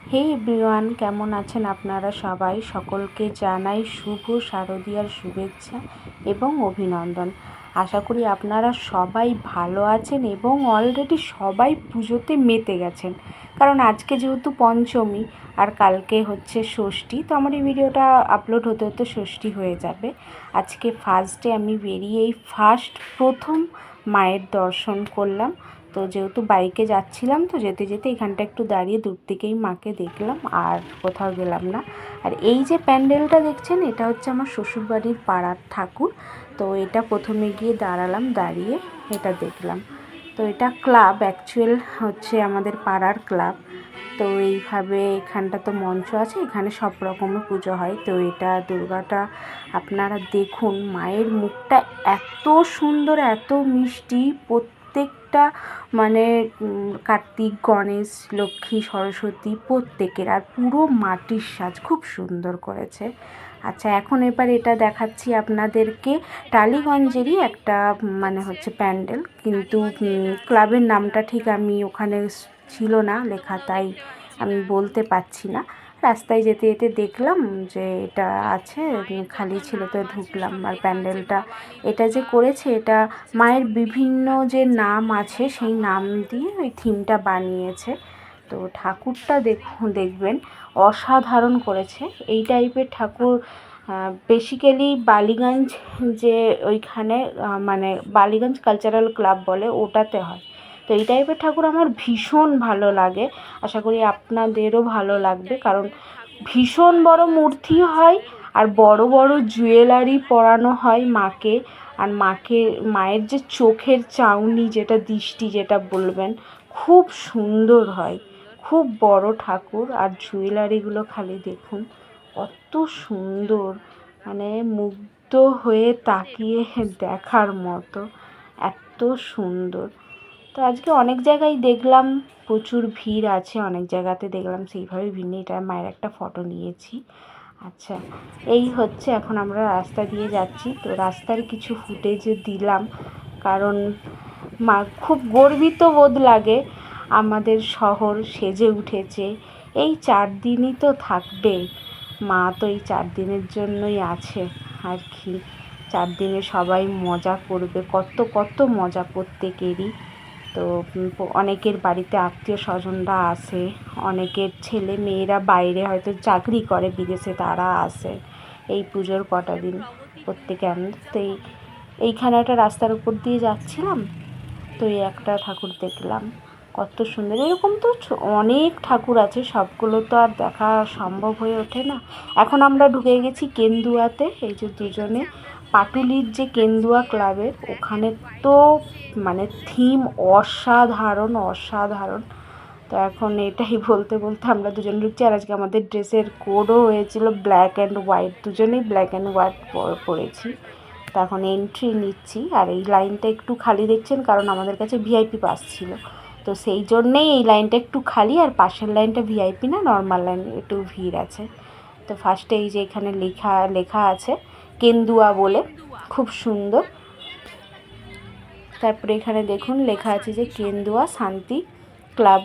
হে everyone, কেমন আছেন আপনারা সবাই? সকলকে জানাই শুভ শারদীয়ার শুভেচ্ছা এবং অভিনন্দন। আশা করি আপনারা সবাই ভালো আছেন এবং অলরেডি সবাই পুজোতে মেতে গেছেন, কারণ আজকে যেহেতু পঞ্চমী আর কালকে হচ্ছে ষষ্ঠী, তো আমার এই ভিডিওটা আপলোড হতে হতে ষষ্ঠী হয়ে যাবে। আজকে ফার্স্ট ডে, আমি বেরিয়েই প্রথম মায়ের দর্শন করলাম। তো যেহেতু বাইকে যাচ্ছিলাম, তো যেতে যেতে এখানটা একটু দাঁড়িয়ে দূর থেকেই মাকে দেখলাম, আর কোথাও গেলাম না। আর এই যে প্যান্ডেলটা দেখছেন, এটা হচ্ছে আমার শ্বশুরবাড়ির পাড়ার ঠাকুর। তো এটা প্রথমে গিয়ে দাঁড়ালাম, দাঁড়িয়ে এটা দেখলাম। তো এটা ক্লাব, অ্যাকচুয়াল হচ্ছে আমাদের পাড়ার ক্লাব। তো এইভাবে এখানটা তো মঞ্চ আছে, এখানে সব রকমের পুজো হয়। তো এটা দুর্গাটা আপনারা দেখুন, মায়ের মুখটা এত সুন্দর, এত মিষ্টি। প্রত্যেকটা মানে কার্তিক, গণেশ, লক্ষ্মী, সরস্বতী প্রত্যেকের, আর পুরো মাটির সাজ খুব সুন্দর করেছে। আচ্ছা, এখন এবার এটা দেখাচ্ছি আপনাদেরকে টালিগঞ্জেরই একটা মানে হচ্ছে প্যান্ডেল, কিন্তু ক্লাবের নামটা ঠিক আমি ওখানে ছিল না লেখা, তাই আমি বলতে পারছি না। রাস্তায় যেতে যেতে দেখলাম যে এটা আছে, খালি ছিল, তো ঢুকলাম। আর প্যান্ডেলটা এটা যে করেছে, এটা মায়ের বিভিন্ন যে নাম আছে সেই নাম দিয়ে ওই থিমটা বানিয়েছে। তো ঠাকুরটা দেখবেন অসাধারণ করেছে। এই টাইপের ঠাকুর বেসিক্যালি বালিগঞ্জ, যে ওইখানে মানে বালিগঞ্জ কালচারাল ক্লাব বলে, ওটাতে হয়। তো এই টাইপের ঠাকুর আমার ভীষণ ভালো লাগে, আশা করি আপনাদেরও ভালো লাগবে, কারণ ভীষণ বড় মূর্তি হয় আর বড় বড় জুয়েলারি পরানো হয় মাকে। আর মায়ের যে চোখের চাউনি, যেটা দৃষ্টি যেটা বলবেন, খুব সুন্দর হয়। খুব বড় ঠাকুর, আর জুয়েলারিগুলো খালি দেখুন কত সুন্দর, মানে মুগ্ধ হয়ে তাকিয়ে দেখার মতো, এত সুন্দর। তো আজকে অনেক জায়গায় দেখলাম প্রচুর ভিড় আছে, অনেক জায়গাতে দেখলাম সেইভাবে ভিড় নেই। এটা মায়ের একটা ফটো নিয়েছি। আচ্ছা, এই হচ্ছে, এখন আমরা রাস্তা দিয়ে যাচ্ছি। তো রাস্তার কিছু ফুটেজ দিলাম, কারণ খুব গর্বিত বোধ লাগে, আমাদের শহর সেজে উঠেছে। এই 4 দিনই তো থাকবে মা, তো এই 4 দিনের জন্যই আছে আর কি। 4 দিনে সবাই মজা করবে, কত কত মজা প্রত্যেকেরই। তো অনেকের বাড়িতে আত্মীয় স্বজনরা আসে, অনেকের ছেলে মেয়েরা বাইরে হয়তো চাকরি করে বিদেশে, তারা আসে এই পুজোর কটা দিন প্রত্যেকে আনন্দ। তো এইখানে একটা রাস্তার উপর দিয়ে যাচ্ছিলাম, তো এই একটা ঠাকুর দেখলাম, কত সুন্দর। এরকম তো অনেক ঠাকুর আছে, সবগুলো তো আর দেখা সম্ভব হয়ে ওঠে না। এখন আমরা ঢুকে গেছি কেন্দুয়াতে। এই যে দুজনে পাটুলির যে কেন্দুয়া ক্লাবের ওখানে, তো মানে থিম অসাধারণ অসাধারণ। তো এখন এটাই বলতে বলতে আমরা দুজন ঢুকছি। আর আজকে আমাদের ড্রেসের কোডও হয়েছিল ব্ল্যাক অ্যান্ড হোয়াইট, দুজনেই ব্ল্যাক অ্যান্ড হোয়াইট পরেছি। তো এখন এন্ট্রি নিচ্ছি, আর এই লাইনটা একটু খালি দেখছেন, কারণ আমাদের কাছে ভিআইপি পাস ছিল, তো সেই জন্যেই এই লাইনটা একটু খালি। আর পাশের লাইনটা ভিআইপি না, নর্মাল লাইন, একটু ভিড় আছে। তো ফার্স্টে এই যে এখানে লেখা আছে কেন্দুয়া বলে, খুব সুন্দর। তারপরে এখানে দেখুন লেখা আছে যে কেন্দুয়া শান্তি ক্লাব,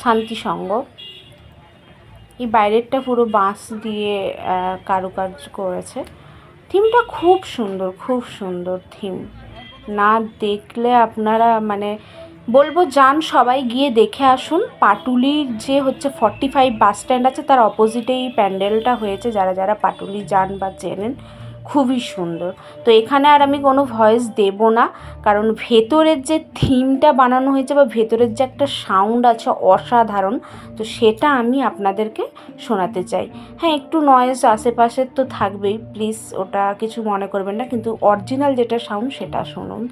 শান্তি সংঘ। এই বাইরেরটা পুরো বাঁশ দিয়ে কারুকার্য করেছে। থিমটা খুব সুন্দর, খুব সুন্দর থিম। না দেখলে আপনারা মানে বলবো যান, সবাই গিয়ে দেখে আসুন। পাটুলির যে হচ্ছে 45 বাস স্ট্যান্ড আছে, তার অপোজিটেই প্যান্ডেলটা হয়েছে। যারা যারা পাটুলি যান বা চেনেন, খুবই সুন্দর। তো এখানে আর আমি কোনো ভয়েস দেব না, কারণ ভেতরের যে থিমটা বানানো হয়েছে বা ভেতরের যে একটা সাউন্ড আছে অসাধারণ, তো সেটা আমি আপনাদেরকে শোনাতে চাই। হ্যাঁ, একটু নয়েজ আশেপাশের তো থাকবেই, প্লিজ ওটা কিছু মনে করবেন না, কিন্তু অরিজিনাল যেটা সাউন্ড সেটা শুনুন।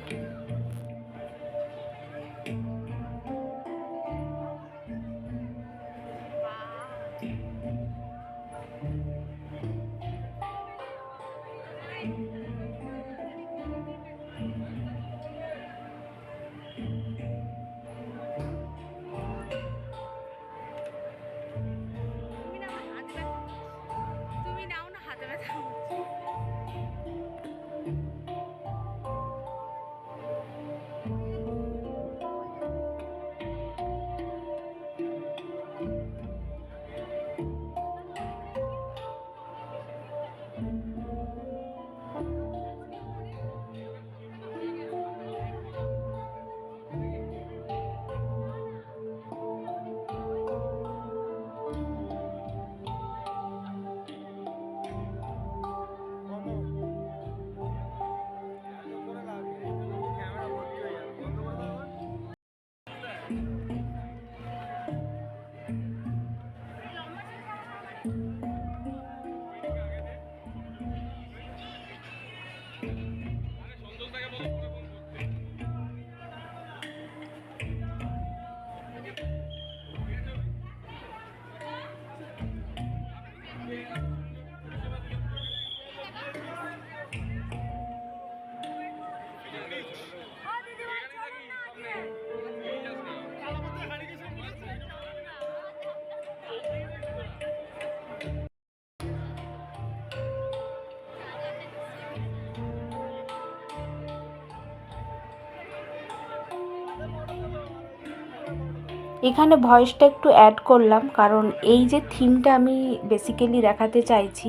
এখানে ভয়েসটা একটু অ্যাড করলাম, কারণ এই যে থিমটা আমি বেসিক্যালি দেখাতে চাইছি,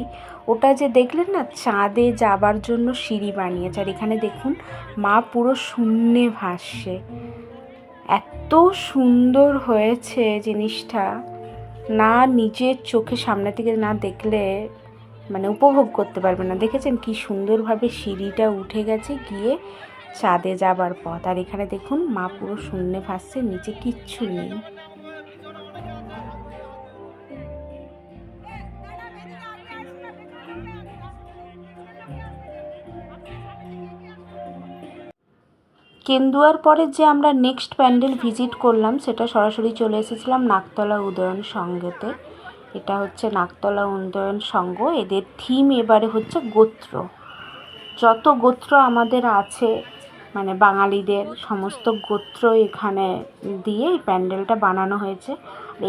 ওটা যে দেখলেন না চাঁদে যাবার জন্য সিঁড়ি বানিয়েছে, আর এখানে দেখুন মা পুরো শূন্যে ভাসছে। এত সুন্দর হয়েছে জিনিসটা, না নিজের চোখে সামনে থেকে না দেখলে মানে উপভোগ করতে পারবে না। দেখেছেন কি সুন্দরভাবে সিঁড়িটা উঠে গেছে গিয়ে চাঁদে যাবার পথ, আর এখানে দেখুন মা পুরো শূন্যে ভাসছে, নিচে কিচ্ছু নেই। কেন্দুয়ার পরে যে আমরা নেক্সট প্যান্ডেল ভিজিট করলাম সেটা সরাসরি চলে এসেছিলাম নাকতলা উদয়ন সংঘেতে। এটা হচ্ছে নাকতলা উদয়ন সংঘ, এদের থিম এবারে হচ্ছে গোত্র। যত গোত্র আমাদের আছে মানে বাঙালিদের সমস্ত গোত্র এখানে দিয়ে এই প্যান্ডেলটা বানানো হয়েছে।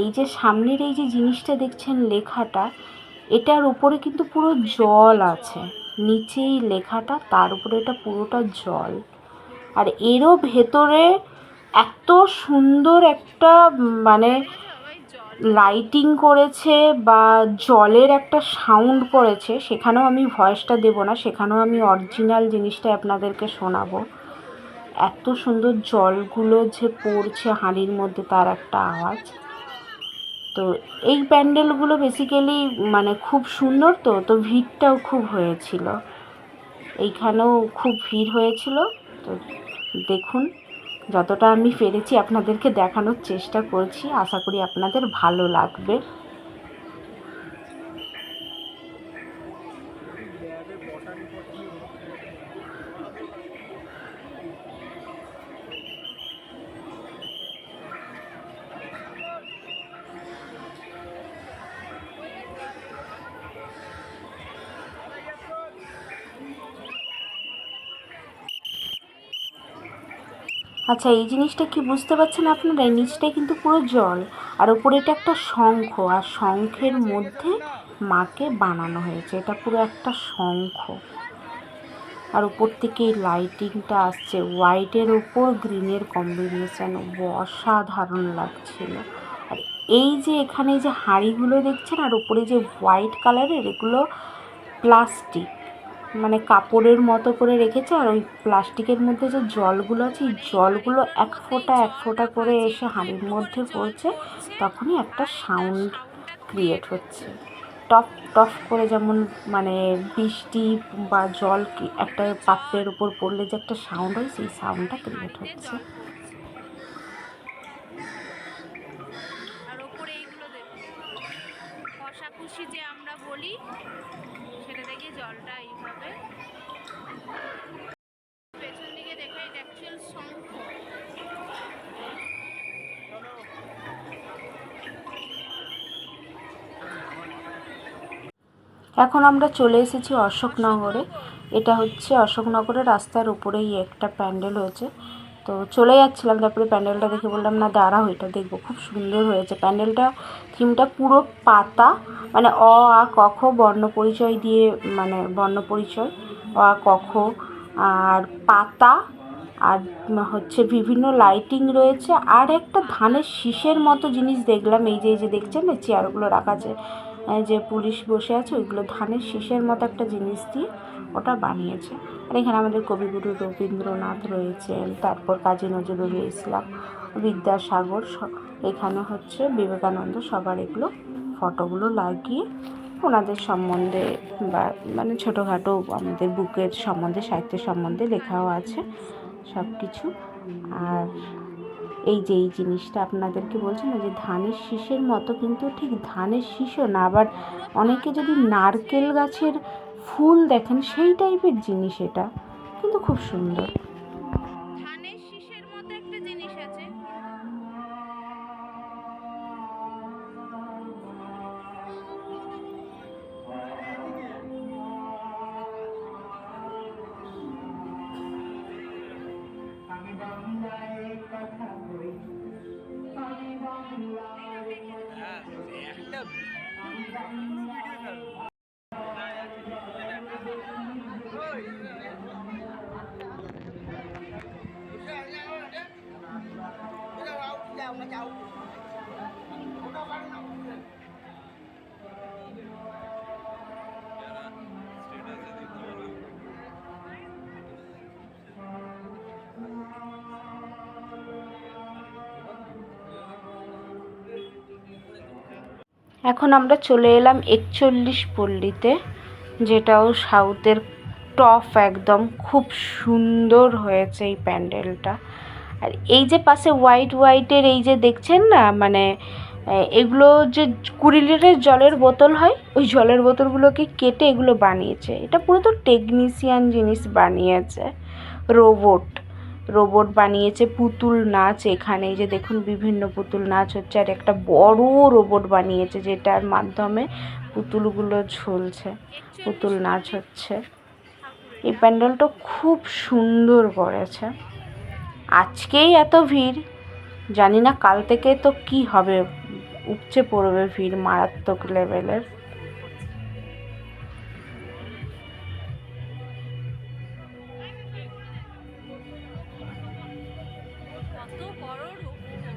এই যে সামনের এই যে জিনিসটা দেখছেন লেখাটা, এটার উপরে কিন্তু পুরো জল আছে, নিচেই লেখাটা, তার উপরে এটা পুরোটা জল। আর এরও ভেতরে এত সুন্দর একটা মানে লাইটিং করেছে বা জলের একটা সাউন্ড করেছে, সেখানেও আমি ভয়েসটা দেব না, সেখানেও আমি অরিজিনাল জিনিসটা আপনাদেরকে শোনাবো। এত সুন্দর জলগুলো যে পড়ছে হাঁড়ির মধ্যে, তার একটা আওয়াজ। তো এই প্যান্ডেলগুলো বেসিক্যালি মানে খুব সুন্দর, তো ভিড়টাও খুব হয়েছিল, এইখানেও খুব ভিড় হয়েছিল। তো দেখুন, যতটা আমি পেরেছি আপনাদেরকে দেখানোর চেষ্টা করছি, আশা করি আপনাদের ভালো লাগবে। আচ্ছা, এই জিনিসটা কি বুঝতে পারছেন আপনারা? এই নিচটাই কিন্তু পুরো জল, আর ওপরে এটা একটা শঙ্খ, আর শঙ্খের মধ্যে মাকে বানানো হয়েছে, এটা পুরো একটা শঙ্খ। আর উপর থেকে এই লাইটিংটা আসছে, হোয়াইটের ওপর গ্রিনের কম্বিনেশান, অসাধারণ লাগছিল। আর এই যে এখানে যে হাঁড়িগুলো দেখছেন আর উপরে যে হোয়াইট কালারের, এগুলো প্লাস্টিক, মানে কাপড়ের মতো করে রেখেছে। আর ওই প্লাস্টিকের মধ্যে যে জলগুলো আছে, এই জলগুলো এক ফোঁটা করে এসে হাঁড়ির মধ্যে পড়ছে, তখনই একটা সাউন্ড ক্রিয়েট হচ্ছে, টপ টপ করে, যেমন মানে বৃষ্টি বা জল একটা পাত্রের উপর পড়লে যে একটা সাউন্ড হয়, সেই সাউন্ডটা ক্রিয়েট হচ্ছে। আর ওপরে এইগুলো দেখুন, কষাকুষি যে আমরা বলি, সেটা দেখে জলটা এইভাবে পেছন দিকে দেখে, এটা অ্যাকচুয়াল শঙ্খ। এখন আমরা চলে এসেছি অশোকনগরে। এটা হচ্ছে অশোকনগরের রাস্তার উপরেই একটা প্যান্ডেল হয়েছে। তো চলে যাচ্ছিলাম, তারপরে প্যান্ডেলটা দেখে বললাম না দাঁড়াও, এটা দেখবো, খুব সুন্দর হয়েছে প্যান্ডেলটা। থিমটা পুরো পাতা, মানে অ আ ক খ বর্ণ পরিচয় দিয়ে, মানে বর্ণ পরিচয় অ আ ক খ, আর পাতা, আর হচ্ছে বিভিন্ন লাইটিং রয়েছে। আর একটা ধানের শীষের মতো জিনিস দেখলাম, এই যে দেখছেন না চেয়ারগুলো রাখা আছে, যে পুলিশ বসে আছে, ওইগুলো ধানের শীষের মতো একটা জিনিস দিয়ে ওটা বানিয়েছে। আর এখানে আমাদের কবিগুরু রবীন্দ্রনাথ রয়েছেন, তারপর কাজী নজরুল ইসলাম, বিদ্যাসাগর, এখানে হচ্ছে বিবেকানন্দ, সবার এগুলো ফটোগুলো লাগিয়ে ওনাদের সম্বন্ধে বা মানে ছোটোখাটো আমাদের বুকের সম্বন্ধে, সাহিত্যের সম্বন্ধে লেখাও আছে সব কিছু। আর এই যে এই জিনিসটা আপনাদেরকে বলছি না যে ধানের শীষের মতো, কিন্তু ঠিক ধানের শীষও না, আবার অনেকে যদি নারকেল গাছের ফুল দেখেন সেই টাইপের জিনিস, এটা কিন্তু খুব সুন্দর। ধানের শীষের মতো একটা জিনিস আছে। এখন আমরা চলে এলাম 41 পল্লীতে, যেটাও সাউথের টপ একদম, খুব সুন্দর হয়েছে এই প্যান্ডেলটা। আর এই যে পাশে হোয়াইট হোয়াইটের এই যে দেখছেন না, মানে এগুলো যে 20 লিটারের জলের বোতল হয়, ওই জলের বোতলগুলোকে কেটে এগুলো বানিয়েছে। এটা পুরো তো টেকনিশিয়ান জিনিস বানিয়েছে, রোবট বানিয়েছে। পুতুল নাচ, এখানে এই যে দেখুন বিভিন্ন পুতুল নাচ হচ্ছে, আর একটা বড় রোবট বানিয়েছে যেটার মাধ্যমে পুতুলগুলো ঝুলছে, পুতুল নাচ হচ্ছে। এই প্যান্ডেলটা খুব সুন্দর করেছে। আজকেই এত ভিড়, জানি না কাল থেকে তো কি হবে, উপচে পড়বে ভিড় মারাত্মক লেভেলের। কত বড় রোবট!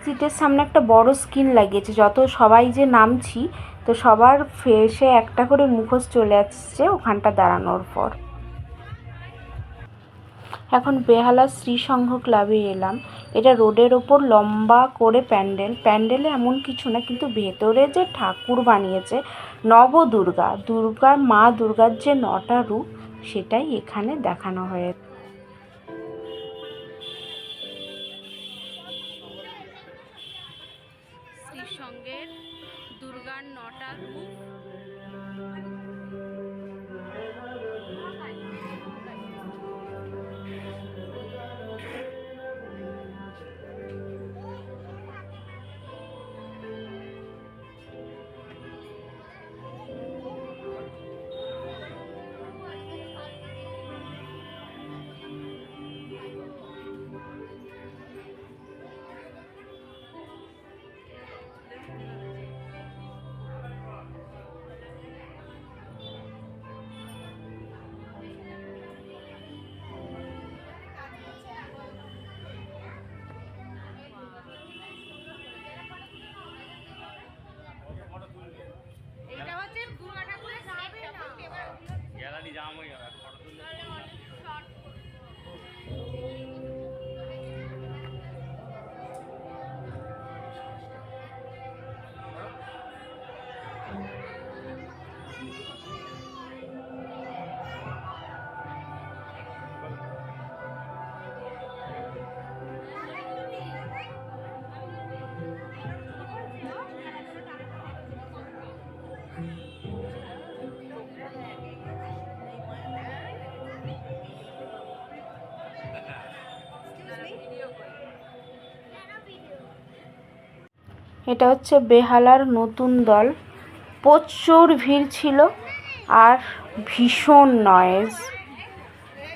সিটের সামনে একটা বড় স্ক্রিন লাগিয়েছে, যত সবাই যে নামছি তো সবার ফেসে একটা করে মুখোশ চলে আসছে ওখানটা দাঁড়ানোর পর। এখন বেহালা শ্রী সংঘ ক্লাবে এলাম। এটা রোডের ওপর লম্বা করে প্যান্ডেলে এমন কিছু না, কিন্তু ভেতরে যে ঠাকুর বানিয়েছে দুর্গা মা দুর্গার যে 9টা রূপ, সেটাই এখানে দেখানো হয়েছে। শ্রীসঙ্গের দুর্গার 9টা রূপ। এটা হচ্ছে দুর্গা ঠাকুরের গ্যালারি জাম হয়ে গেল। এটা হচ্ছে বেহালার নতুন দল। প্রচুর ভিড় ছিল আর ভীষণ নয়েজ,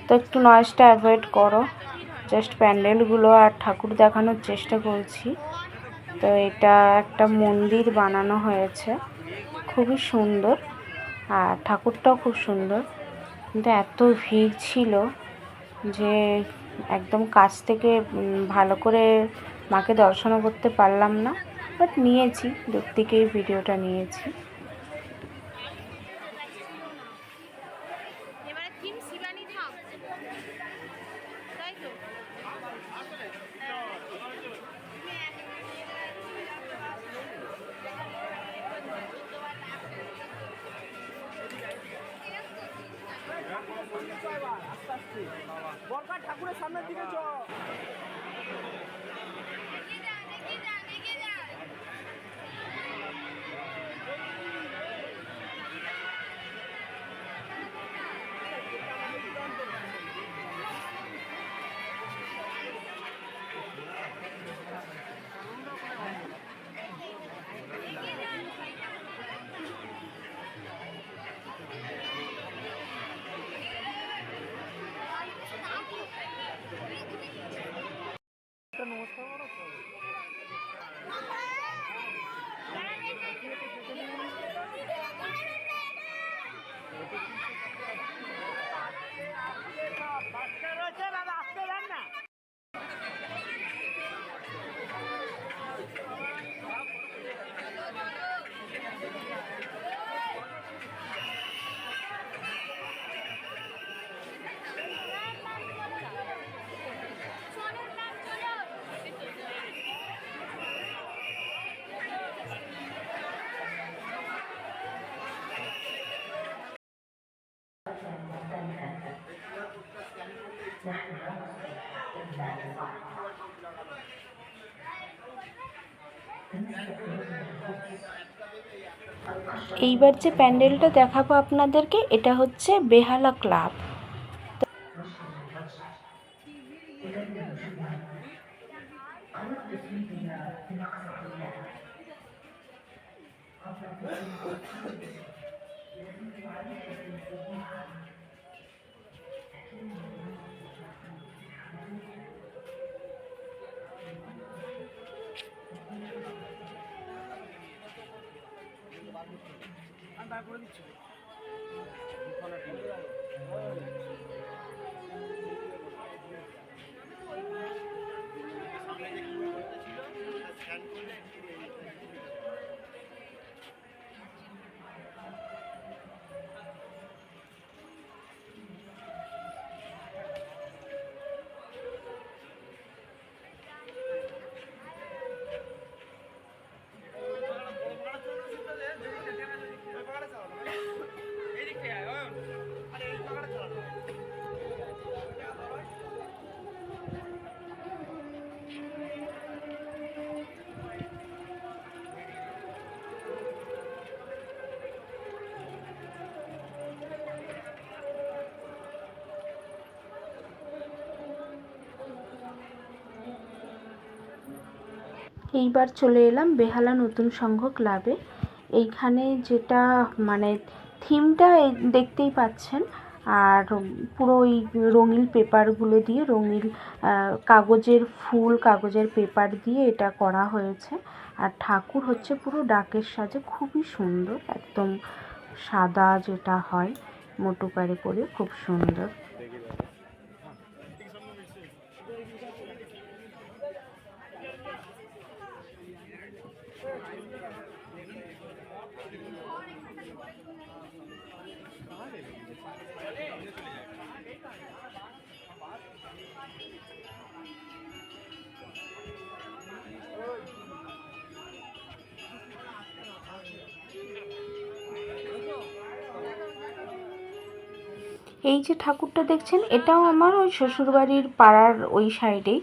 তো একটু নয়েজটা অ্যাভয়েড করো। জাস্ট প্যান্ডেলগুলো আর ঠাকুর দেখানোর চেষ্টা করছি। তো এটা একটা মন্দির বানানো হয়েছে, খুবই সুন্দর আর ঠাকুরটাও খুব সুন্দর, কিন্তু এত ভিড় ছিল যে একদম কাছ থেকে ভালো করে মাকে দর্শনও করতে পারলাম না, বাট নিয়েছি, দূর থেকেই ভিডিওটা নিয়েছি। এবারে থিম শিবানী থাক, তাই তো? বরকার ঠাকুরের সামনের দিকে চল। এইবার যে প্যান্ডেলটা দেখাবো আপনাদেরকে, এটা হচ্ছে বেহালা ক্লাব। এইবার চলে এলাম বেহালা নতুন সংঘ ক্লাবে। এইখানে যেটা মানে থিমটা দেখতেই পাচ্ছেন, আর পুরো ওই রঙিন পেপারগুলো দিয়ে, রঙিন কাগজের ফুল, কাগজের পেপার দিয়ে এটা করা হয়েছে। আর ঠাকুর হচ্ছে পুরো ডাকের সাজে, খুবই সুন্দর, একদম সাদা যেটা হয় মোটুকারে পরে, খুব সুন্দর। এই যে ঠাকুরটা দেখছেন, এটাও আমার ওই শ্বশুরবাড়ির পাড়ার ওই সাইডেই,